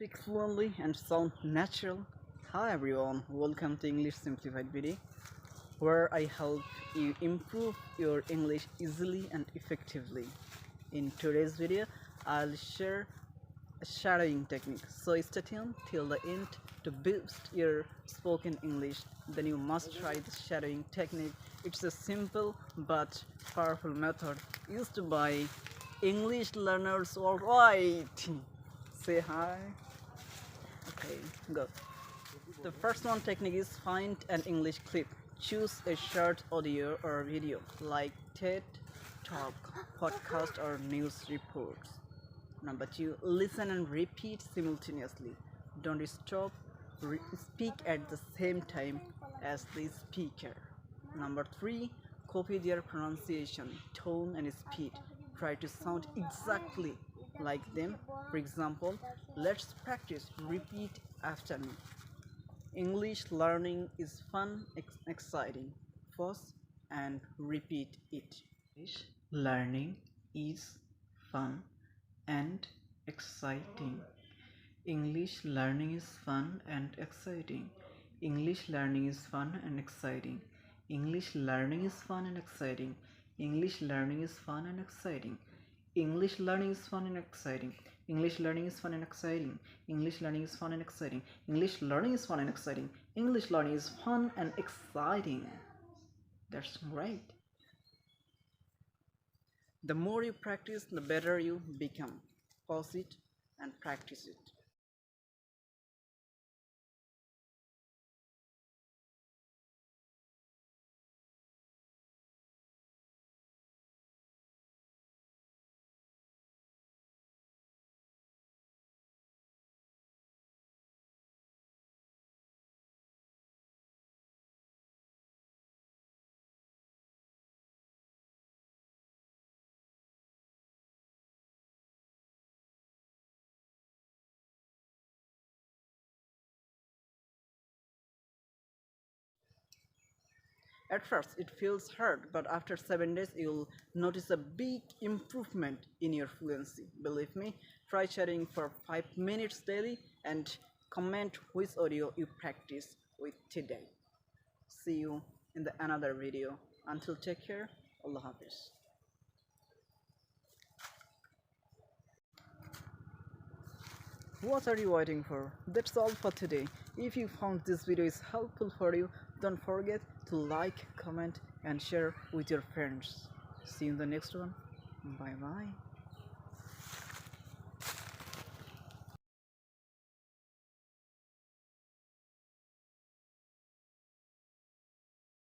speak fluently and sound natural. Hi everyone, welcome to English Simplified video, where I help you improve your English easily and effectively. In today's video, I'll share a shadowing technique. So stay tuned till the end to boost your spoken English. Then you must try the shadowing technique. It's a simple but powerful method used by English learners worldwide. Say hi. Okay, go. The first one technique is find an English clip. Choose a short audio or video like TED Talk, podcast or news reports. Number 2, listen and repeat simultaneously. Don't stop, speak at the same time as the speaker. Number 3, copy their pronunciation, tone and speed. Try to sound exactly like them. For example, let's practice, repeat after me. English learning is fun, exciting. Pause and repeat it. English learning is fun and exciting. English learning is fun and exciting. English learning is fun and exciting. English learning is fun and exciting. English learning is fun and exciting. English learning is fun and exciting. English learning is fun and exciting. English learning is fun and exciting. English learning is fun and exciting. English learning is fun and exciting. That's great. The more you practice, the better you become. Pause it and practice it. At first, it feels hard, but after 7 days, you'll notice a big improvement in your fluency. Believe me, try chatting for 5 minutes daily and comment which audio you practice with today. See you in the another video. Until take care, Allah Hafiz. What are you waiting for? That's all for today. If you found this video is helpful for you, don't forget to like, comment and share with your friends. See you in the next one. Bye bye.